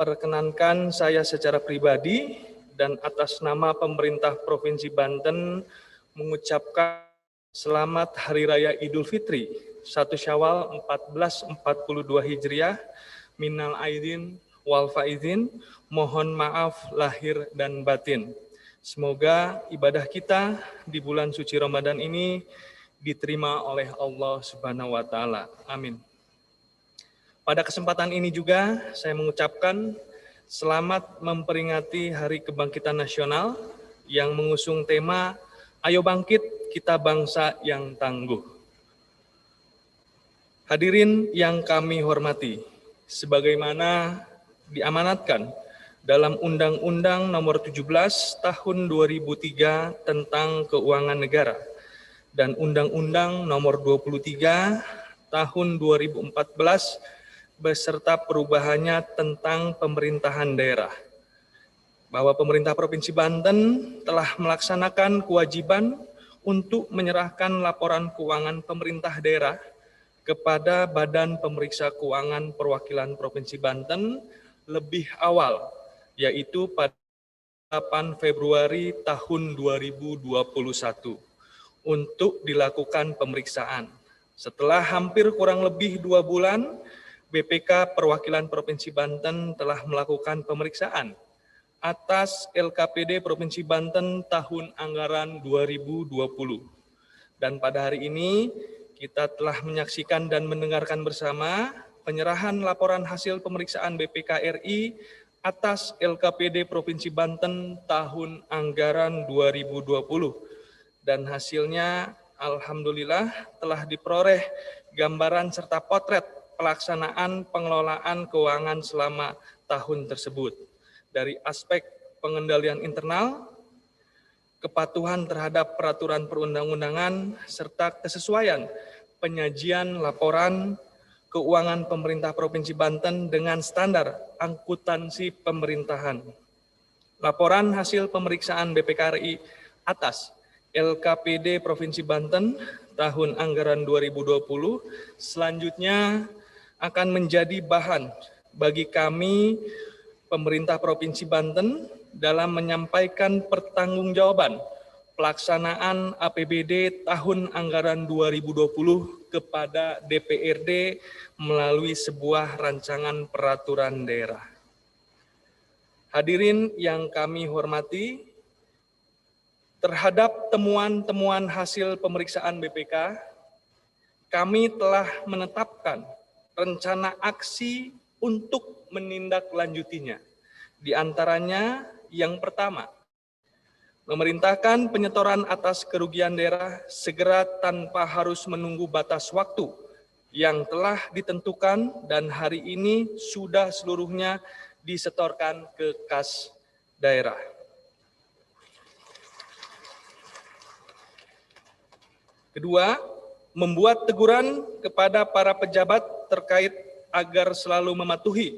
perkenankan saya secara pribadi dan atas nama pemerintah Provinsi Banten mengucapkan selamat Hari Raya Idul Fitri 1 Syawal 1442 Hijriah, minal aidin wal faizin, mohon maaf lahir dan batin. Semoga ibadah kita di bulan suci Ramadan ini diterima oleh Allah Subhanahu wa Ta'ala. Amin. Pada kesempatan ini juga saya mengucapkan selamat memperingati Hari Kebangkitan Nasional yang mengusung tema Ayo Bangkit, Kita Bangsa yang Tangguh. Hadirin yang kami hormati, sebagaimana diamanatkan dalam Undang-Undang Nomor 17 Tahun 2003 tentang Keuangan Negara dan Undang-Undang Nomor 23 Tahun 2014 beserta perubahannya tentang pemerintahan daerah, bahwa pemerintah Provinsi Banten telah melaksanakan kewajiban untuk menyerahkan laporan keuangan pemerintah daerah kepada Badan Pemeriksa Keuangan Perwakilan Provinsi Banten lebih awal, yaitu pada 8 Februari tahun 2021 untuk dilakukan pemeriksaan. Setelah hampir kurang lebih 2 bulan, BPK Perwakilan Provinsi Banten telah melakukan pemeriksaan atas LKPD Provinsi Banten tahun anggaran 2020. Dan pada hari ini kita telah menyaksikan dan mendengarkan bersama penyerahan laporan hasil pemeriksaan BPK RI atas LKPD Provinsi Banten tahun anggaran 2020. Dan hasilnya alhamdulillah telah diperoleh gambaran serta potret pelaksanaan pengelolaan keuangan selama tahun tersebut. Dari aspek pengendalian internal, kepatuhan terhadap peraturan perundang-undangan, serta kesesuaian penyajian laporan keuangan pemerintah Provinsi Banten dengan standar akuntansi pemerintahan. Laporan hasil pemeriksaan BPK RI atas LKPD Provinsi Banten tahun anggaran 2020 selanjutnya akan menjadi bahan bagi kami pemerintah Provinsi Banten dalam menyampaikan pertanggungjawaban pelaksanaan APBD tahun anggaran 2020 kepada DPRD melalui sebuah rancangan peraturan daerah. Hadirin yang kami hormati, terhadap temuan-temuan hasil pemeriksaan BPK, kami telah menetapkan rencana aksi untuk menindaklanjutinya. Di antaranya yang pertama, memerintahkan penyetoran atas kerugian daerah segera tanpa harus menunggu batas waktu yang telah ditentukan dan hari ini sudah seluruhnya disetorkan ke kas daerah. Kedua, membuat teguran kepada para pejabat terkait agar selalu mematuhi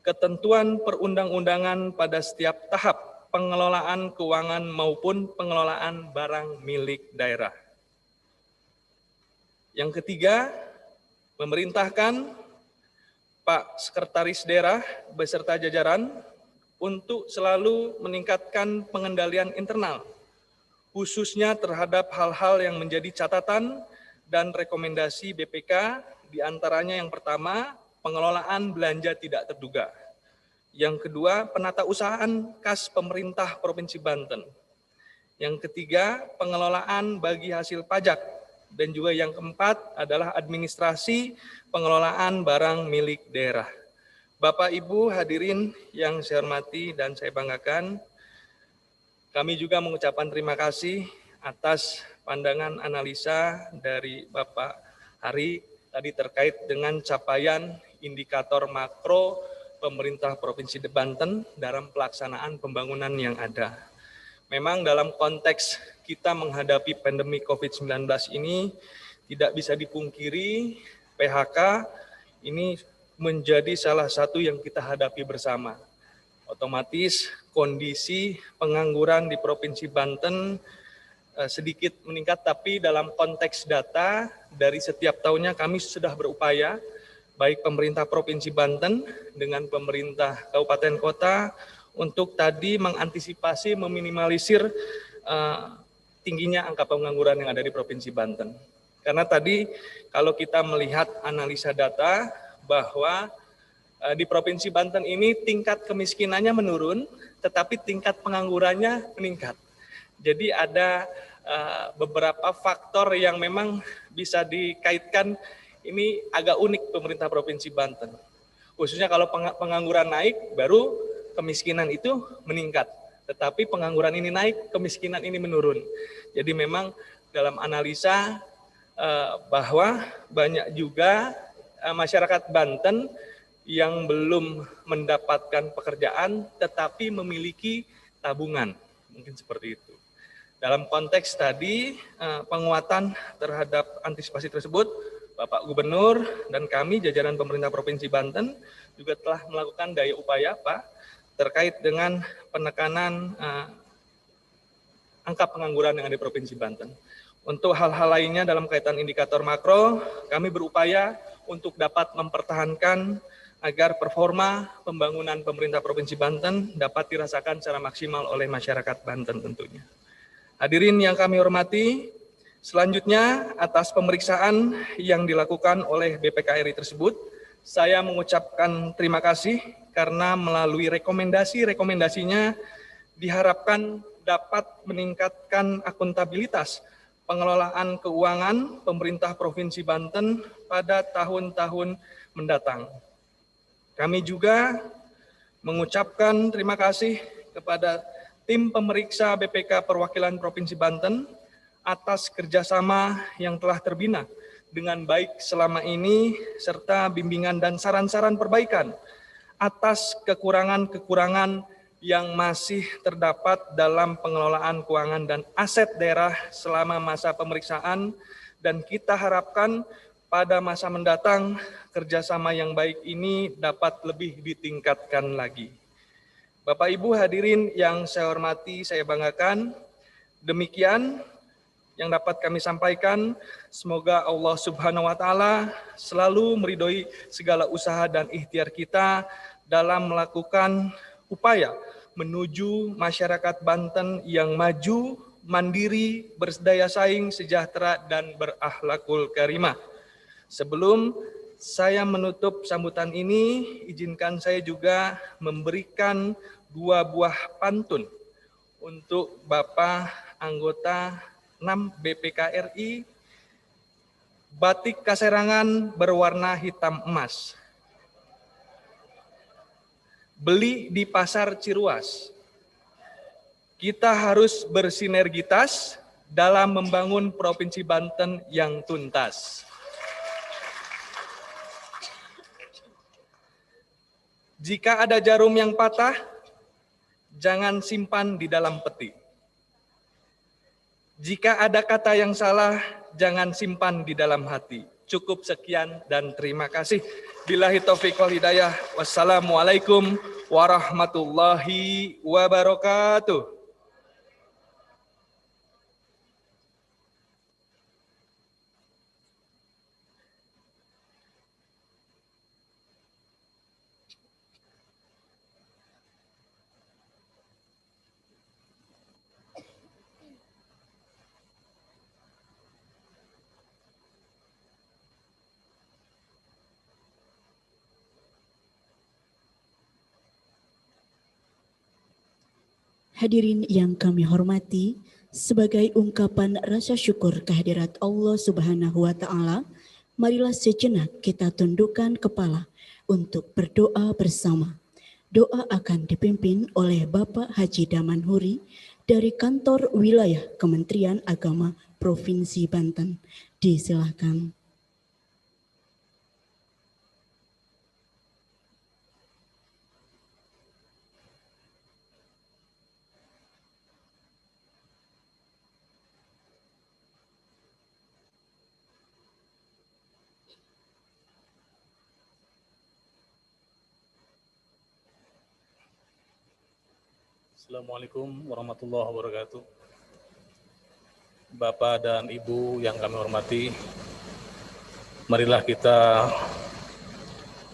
ketentuan perundang-undangan pada setiap tahap pengelolaan keuangan maupun pengelolaan barang milik daerah. Yang ketiga, memerintahkan Pak Sekretaris Daerah beserta jajaran untuk selalu meningkatkan pengendalian internal, khususnya terhadap hal-hal yang menjadi catatan dan rekomendasi BPK, diantaranya yang pertama, pengelolaan belanja tidak terduga. Yang kedua, penatausahaan kas pemerintah Provinsi Banten. Yang ketiga, pengelolaan bagi hasil pajak. Dan juga yang keempat adalah administrasi pengelolaan barang milik daerah. Bapak Ibu hadirin yang saya hormati dan saya banggakan, kami juga mengucapkan terima kasih atas pandangan analisa dari Bapak Hari tadi terkait dengan capaian indikator makro pemerintah Provinsi Banten dalam pelaksanaan pembangunan yang ada. Memang dalam konteks kita menghadapi pandemi COVID-19 ini tidak bisa dipungkiri PHK ini menjadi salah satu yang kita hadapi bersama. Otomatis kondisi pengangguran di Provinsi Banten sedikit meningkat, tapi dalam konteks data dari setiap tahunnya kami sudah berupaya, baik pemerintah Provinsi Banten dengan pemerintah kabupaten kota untuk tadi mengantisipasi, meminimalisir tingginya angka pengangguran yang ada di Provinsi Banten. Karena tadi kalau kita melihat analisa data bahwa di Provinsi Banten ini tingkat kemiskinannya menurun, tetapi tingkat penganggurannya meningkat. Jadi ada beberapa faktor yang memang bisa dikaitkan, ini agak unik pemerintah Provinsi Banten. Khususnya kalau pengangguran naik, baru kemiskinan itu meningkat. Tetapi pengangguran ini naik, kemiskinan ini menurun. Jadi memang dalam analisa bahwa banyak juga masyarakat Banten yang belum mendapatkan pekerjaan tetapi memiliki tabungan, mungkin seperti itu. Dalam konteks tadi penguatan terhadap antisipasi tersebut, Bapak Gubernur dan kami jajaran pemerintah Provinsi Banten juga telah melakukan daya upaya terkait dengan penekanan angka pengangguran yang ada di Provinsi Banten. Untuk hal-hal lainnya dalam kaitan indikator makro, kami berupaya untuk dapat mempertahankan agar performa pembangunan pemerintah Provinsi Banten dapat dirasakan secara maksimal oleh masyarakat Banten tentunya. Hadirin yang kami hormati, selanjutnya atas pemeriksaan yang dilakukan oleh BPK RI tersebut, saya mengucapkan terima kasih karena melalui rekomendasinya diharapkan dapat meningkatkan akuntabilitas pengelolaan keuangan pemerintah Provinsi Banten pada tahun-tahun mendatang. Kami juga mengucapkan terima kasih kepada tim pemeriksa BPK Perwakilan Provinsi Banten atas kerjasama yang telah terbina dengan baik selama ini, serta bimbingan dan saran-saran perbaikan atas kekurangan-kekurangan yang masih terdapat dalam pengelolaan keuangan dan aset daerah selama masa pemeriksaan, dan kita harapkan pada masa mendatang kerjasama yang baik ini dapat lebih ditingkatkan lagi. Bapak Ibu hadirin yang saya hormati, saya banggakan, demikian yang dapat kami sampaikan. Semoga Allah Subhanahu wa Ta'ala selalu meridhoi segala usaha dan ikhtiar kita dalam melakukan upaya menuju masyarakat Banten yang maju, mandiri, berdaya saing, sejahtera, dan berakhlakul karimah. Sebelum saya menutup sambutan ini, izinkan saya juga memberikan 2 buah pantun untuk Bapak anggota 6 BPK RI, batik kaserangan berwarna hitam emas. Beli di pasar Ciruas. Kita harus bersinergitas dalam membangun Provinsi Banten yang tuntas. Jika ada jarum yang patah, jangan simpan di dalam peti. Jika ada kata yang salah, jangan simpan di dalam hati. Cukup sekian dan terima kasih. Billahi taufiq wal hidayah. Wassalamualaikum warahmatullahi wabarakatuh. Hadirin yang kami hormati, sebagai ungkapan rasa syukur kehadirat Allah Subhanahu wa Ta'ala, marilah sejenak kita tundukkan kepala untuk berdoa bersama. Doa akan dipimpin oleh Bapak Haji Damanhuri dari Kantor Wilayah Kementerian Agama Provinsi Banten. Disilahkan. Assalamualaikum warahmatullahi wabarakatuh. Bapak dan Ibu yang kami hormati, marilah kita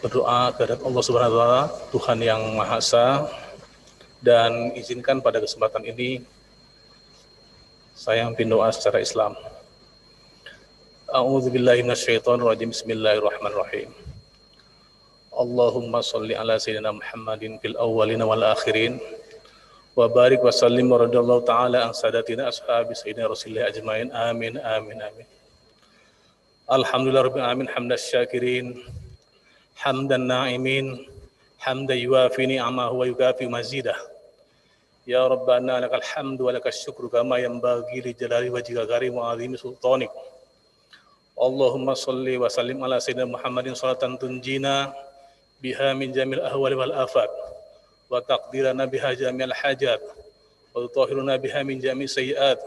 berdoa kepada Allah Subhanahu wa Ta'ala, Tuhan yang Maha Esa, dan izinkan pada kesempatan ini saya memimpin doa secara Islam. A'udzubillahi minasyaitonir rajim. Bismillahirrahmanirrahim. Allahumma sholli ala sayyidina Muhammadin fil awwalin wal akhirin wa barik wa sallim wa radallahu ta'ala an sadatina ashabi sayyidina Rasulillah ajmain. Amin amin amin. Alhamdulillah rabbil alamin hamdas syakirin hamdan na'imin hamdan yuwafi ni'amahu wa yukafi mazidah. Ya Rabbana lakal hamdu wa lakas syukru kama yanbaghi li jalali wajhika karim wa azimi sultanik. Allahumma salli wa sallim ala sayyidina Muhammadin salatan tunjina biha min jamil ahwali wal afat wa taqdirana biha jamil hajat wa tutahhiruna biha min jamil sayyiat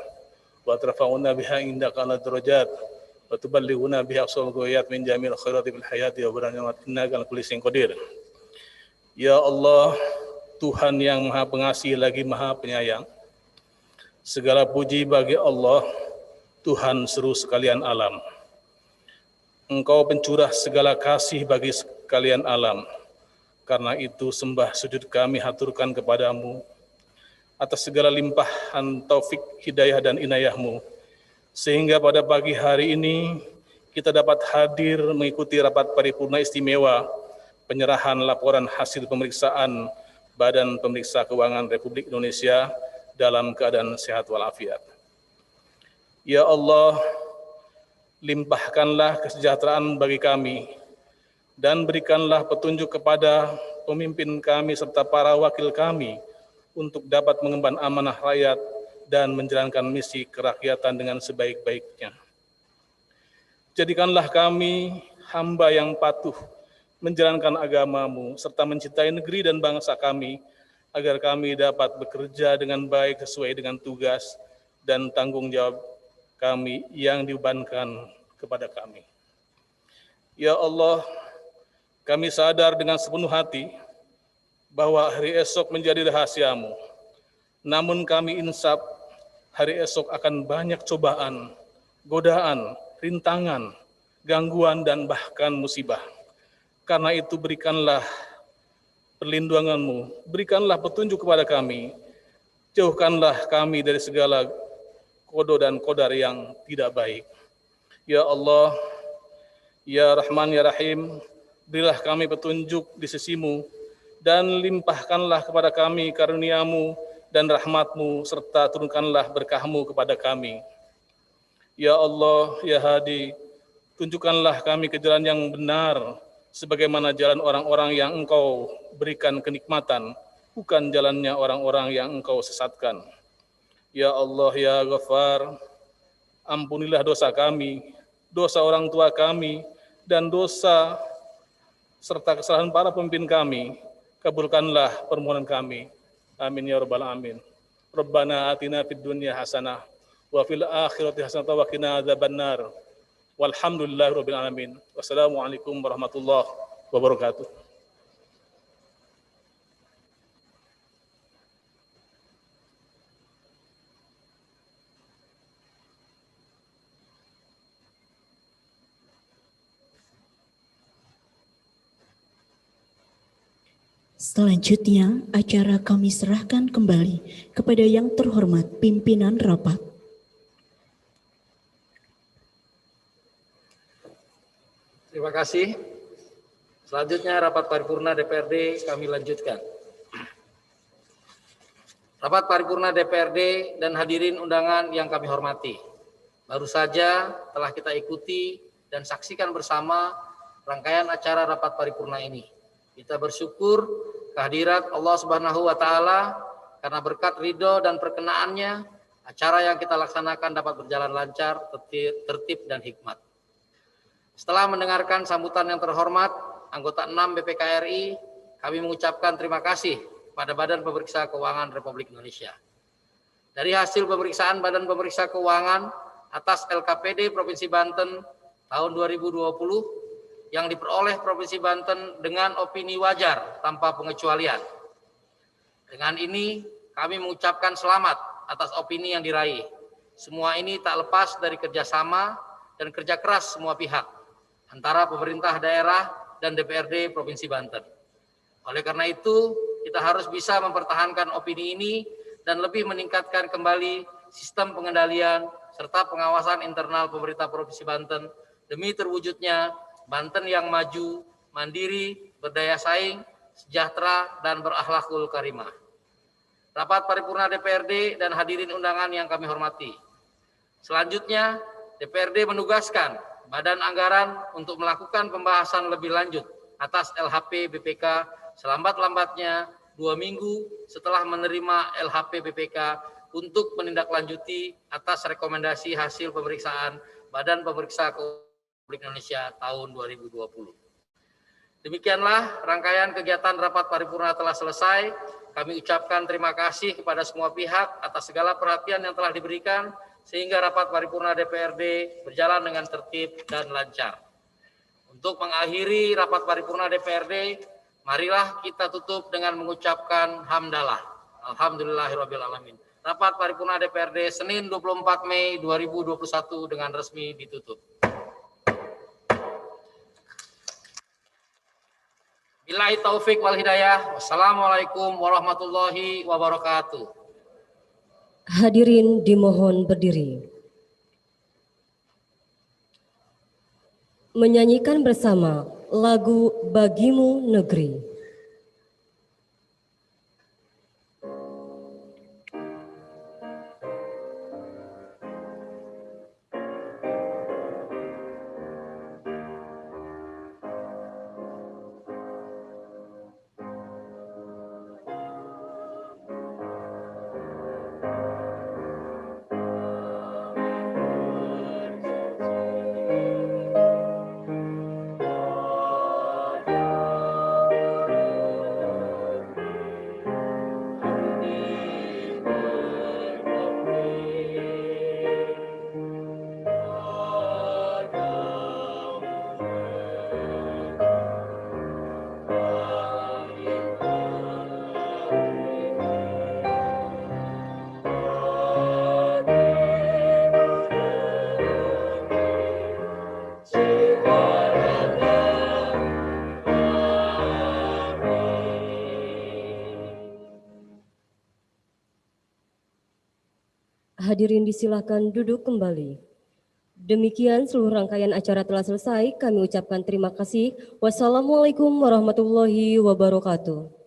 wa tarfa'una biha indaka ala darajat wa tuballighuna biha aqsal ghayat min jamil khairati bil hayati wa barakatuh innaka ala kulli syai'in qadir. Ya Allah, Tuhan yang Maha Pengasih lagi Maha Penyayang, segala puji bagi Allah, Tuhan seluruh sekalian alam. Engkau pencurah segala kasih bagi sekalian alam. Karena itu sembah sujud kami haturkan kepadamu atas segala limpahan taufik, hidayah dan inayahmu, sehingga pada pagi hari ini kita dapat hadir mengikuti rapat paripurna istimewa penyerahan laporan hasil pemeriksaan Badan Pemeriksa Keuangan Republik Indonesia dalam keadaan sehat walafiat. Ya Allah, limpahkanlah kesejahteraan bagi kami dan berikanlah petunjuk kepada pemimpin kami serta para wakil kami untuk dapat mengemban amanah rakyat dan menjalankan misi kerakyatan dengan sebaik-baiknya. Jadikanlah kami hamba yang patuh menjalankan agamamu, serta mencintai negeri dan bangsa kami, agar kami dapat bekerja dengan baik sesuai dengan tugas dan tanggung jawab kami yang dibebankan kepada kami. Ya Allah, kami sadar dengan sepenuh hati bahwa hari esok menjadi rahasiamu. Namun kami insaf, hari esok akan banyak cobaan, godaan, rintangan, gangguan, dan bahkan musibah. Karena itu berikanlah perlindungan-Mu, berikanlah petunjuk kepada kami, jauhkanlah kami dari segala kodo dan kodar yang tidak baik. Ya Allah, Ya Rahman, Ya Rahim, berilah kami petunjuk di sisi-Mu, dan limpahkanlah kepada kami karunia-Mu dan rahmat-Mu, serta turunkanlah berkah-Mu kepada kami. Ya Allah, Ya Hadi, tunjukkanlah kami ke jalan yang benar, sebagaimana jalan orang-orang yang Engkau berikan kenikmatan, bukan jalannya orang-orang yang Engkau sesatkan. Ya Allah, Ya Ghaffar, ampunilah dosa kami, dosa orang tua kami, dan dosa serta kesalahan para pemimpin kami. Kabulkanlah permohonan kami. Amin ya rabbal alamin. Rabbana atina fid dunya hasanah wa fil akhirati hasanah wa qina adzabannar. Walhamdulillahirabbil alamin. Wassalamualaikum warahmatullahi wabarakatuh. Selanjutnya, acara kami serahkan kembali kepada yang terhormat pimpinan rapat. Terima kasih. Selanjutnya rapat paripurna DPRD kami lanjutkan. Rapat paripurna DPRD dan hadirin undangan yang kami hormati. Baru saja telah kita ikuti dan saksikan bersama rangkaian acara rapat paripurna ini. Kita bersyukur kehadirat Allah Subhanahu wa taala karena berkat ridho dan perkenaannya acara yang kita laksanakan dapat berjalan lancar, tertib dan hikmat. Setelah mendengarkan sambutan yang terhormat anggota 6 BPK RI, kami mengucapkan terima kasih pada Badan Pemeriksa Keuangan Republik Indonesia. Dari hasil pemeriksaan Badan Pemeriksa Keuangan atas LKPD Provinsi Banten tahun 2020 yang diperoleh Provinsi Banten dengan opini wajar tanpa pengecualian. Dengan ini kami mengucapkan selamat atas opini yang diraih. Semua ini tak lepas dari kerjasama dan kerja keras semua pihak antara pemerintah daerah dan DPRD Provinsi Banten. Oleh karena itu, kita harus bisa mempertahankan opini ini dan lebih meningkatkan kembali sistem pengendalian serta pengawasan internal pemerintah Provinsi Banten demi terwujudnya Banten yang maju, mandiri, berdaya saing, sejahtera, dan berakhlakul karimah. rapat paripurna DPRD, dan hadirin undangan yang kami hormati. Selanjutnya, DPRD menugaskan Badan Anggaran untuk melakukan pembahasan lebih lanjut atas LHP BPK selambat-lambatnya 2 minggu setelah menerima LHP BPK untuk menindaklanjuti atas rekomendasi hasil pemeriksaan Badan Pemeriksa Keuangan Republik Indonesia tahun 2020. Demikianlah rangkaian kegiatan rapat paripurna telah selesai. Kami ucapkan terima kasih kepada semua pihak atas segala perhatian yang telah diberikan sehingga rapat paripurna DPRD berjalan dengan tertib dan lancar. Untuk mengakhiri rapat paripurna DPRD, marilah kita tutup dengan mengucapkan hamdalah. Alhamdulillahirabbil alamin. Rapat paripurna DPRD Senin 24 Mei 2021 dengan resmi ditutup. Billahi taufik wal hidayah. Wassalamualaikum warahmatullahi wabarakatuh. Hadirin dimohon berdiri. Menyanyikan bersama lagu Bagimu Negeri. Hadirin disilahkan duduk kembali. Demikian seluruh rangkaian acara telah selesai. Kami ucapkan terima kasih. Wassalamualaikum warahmatullahi wabarakatuh.